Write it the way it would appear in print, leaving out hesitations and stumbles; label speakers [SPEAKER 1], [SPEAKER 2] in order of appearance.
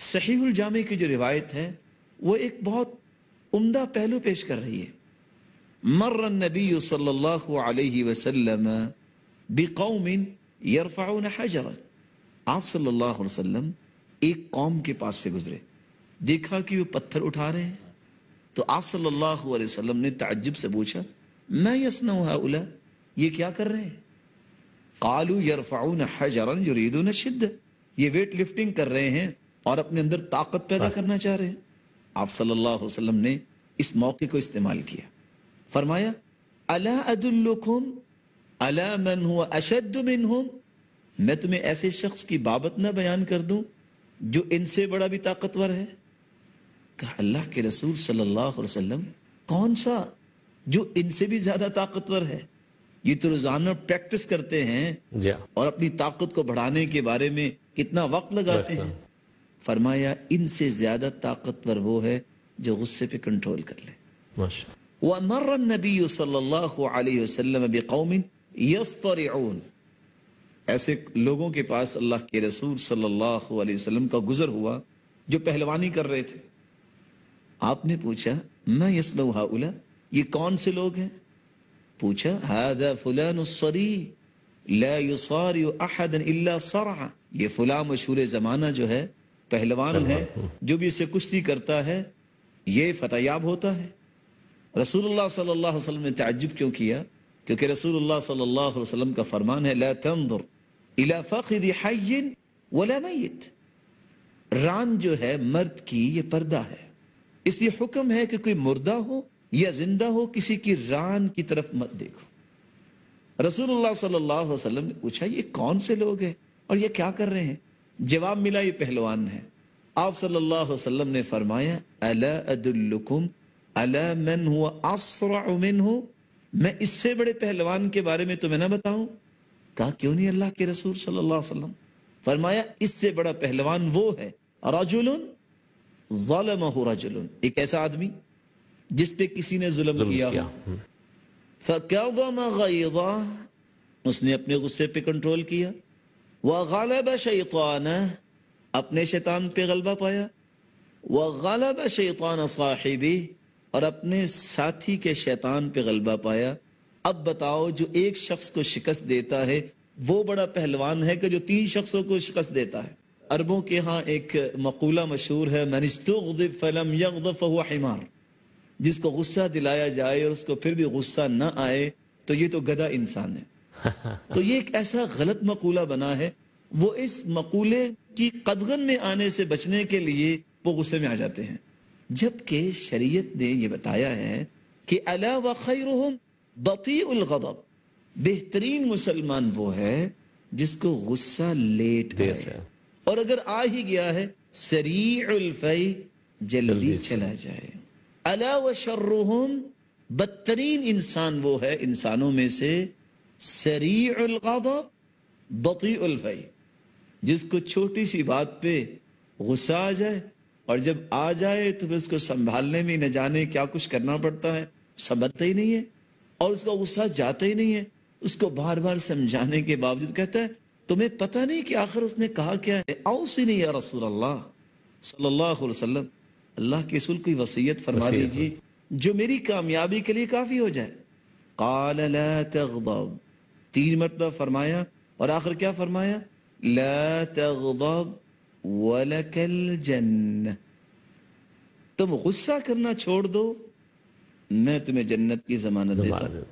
[SPEAKER 1] صحیح الجامع کی جو روایت ہے وہ ایک بہت عمدہ پہلو پیش کر رہی ہے. مر النبی صلی اللہ علیہ وسلم بقوم یرفعون حجرا. آپ صلی اللہ علیہ وسلم ایک قوم کے پاس سے گزرے, دیکھا کہ وہ پتھر اٹھا رہے ہیں, تو آپ صلی اللہ علیہ وسلم نے تعجب سے پوچھا ما یصنع هؤلاء, یہ کیا کر رہے ہیں؟ قالوا یرفعون حجرا یریدون الشدہ, یہ ویٹ لفٹنگ کر رہے ہیں اور اپنے اندر طاقت پیدا کرنا چاہ رہے ہیں. آپ صلی اللہ علیہ وسلم نے اس موقع کو استعمال کیا, فرمایا الا ادلکم الا من هو اشد منهم, میں تمہیں ایسے شخص کی بابت نہ بیان کر دوں جو ان سے بڑا بھی طاقتور ہے؟ کہ اللہ کے رسول صلی اللہ علیہ وسلم کون سا جو ان سے بھی زیادہ طاقتور ہے؟ یہ تو روزانہ پریکٹس کرتے ہیں اور اپنی طاقت کو بڑھانے کے بارے میں کتنا وقت لگاتے ہیں. فرمایا ان سے زیادہ طاقتور وہ ہے جو غصے پہ کنٹرول کر لے. وَمَرَّ النَّبِيُّ صلی اللہ علیہ وسلم بِقَوْمٍ يَسْطَرِعُونَ, ایسے لوگوں کے پاس اللہ کے رسول صلی اللہ علیہ وسلم کا گزر ہوا جو پہلوانی کر رہے تھے. آپ نے پوچھا ما یصنع هؤلاء, یہ کون سے لوگ ہیں؟ پوچھا هذا فلان الصریع لا یصارع احدا الا صرعا, یہ فلاں مشہور زمانہ جو ہے پہلوان ہے, جو بھی اسے کشتی کرتا ہے یہ فتح یاب ہوتا ہے. رسول اللہ صلی اللہ علیہ وسلم نے تعجب کیوں کیا؟ کیونکہ رسول اللہ صلی اللہ علیہ وسلم کا فرمان ہے لا تنظر الى فخذ حی ولا میت, ران جو ہے مرد کی یہ پردہ ہے, اس لیے حکم ہے کہ کوئی مردہ ہو یا زندہ ہو کسی کی ران کی طرف مت دیکھو. رسول اللہ صلی اللہ علیہ وسلم نے پوچھا یہ کون سے لوگ ہیں اور یہ کیا کر رہے ہیں؟ جواب ملا یہ پہلوان ہے. آپ صلی اللہ علیہ وسلم نے فرمایا الا ادلکم الا من هو اسرع منه, میں اس سے بڑے پہلوان کے بارے میں تمہیں نہ بتاؤں؟ کہا کیوں نہیں اللہ کے رسول صلی اللہ علیہ وسلم؟ فرمایا اس سے بڑا پہلوان وہ ہے رجل ظلمہ رجل, ایک ایسا آدمی جس پہ کسی نے ظلم کیا فَكَظَمَ غَيْظَهُ, اس نے اپنے غصے پہ کنٹرول کیا, وَغَلَبَ شَيْطَانَهُ, اپنے شیطان پہ غلبہ پایا, وَغَلَبَ شَيْطَانَ صَاحِبِهِ, اور اپنے ساتھی کے شیطان پہ غلبہ پایا. اب بتاؤ جو ایک شخص کو شکست دیتا ہے وہ بڑا پہلوان ہے کہ جو 3 شخصوں کو شکست دیتا ہے؟ عربوں کے ہاں ایک مقولہ مشہور ہے من استغضب فلم یغضب فهو حمار, جس کو غصہ دلایا جائے اور اس کو پھر بھی غصہ نہ آئے تو یہ تو گدھا انسان ہے. تو یہ ایک ایسا غلط مقولہ بنا ہے, وہ اس مقولے کی قدغن میں آنے سے بچنے کے لیے وہ غصے میں آ جاتے ہیں, جبکہ شریعت نے یہ بتایا ہے کہ الا وخیرہم بطیء الغضب, بہترین مسلمان وہ ہے جس کو غصہ لیٹ آئے, اور اگر آ ہی گیا ہے سریع الفی, جلدی چلا جائے. الا وشرہم, بدترین انسان وہ ہے انسانوں میں سے سریع الغضب بطیء الفی, جس کو چھوٹی سی بات پہ غصہ آ جائے اور جب آ جائے تو پھر اس کو سنبھالنے میں نہ جانے کیا کچھ کرنا پڑتا ہے, سمجھتا ہی نہیں ہے اور اس کا غصہ جاتا ہی نہیں ہے. اس کو بار بار سمجھانے کے باوجود کہتا ہے تمہیں پتہ نہیں کہ آخر اس نے کہا کیا ہے؟ اوصنی یا رسول اللہ صلی اللہ علیہ وسلم, اللہ کے رسول کی وصیت فرما دیجیے جو میری کامیابی کے لیے کافی ہو جائے. قال لا تغضب, 3 مرتبہ فرمایا, اور آخر کیا فرمایا؟ لا تغضب ولک الجنہ, تم غصہ کرنا چھوڑ دو میں تمہیں جنت کی ضمانت دیتا ہوں.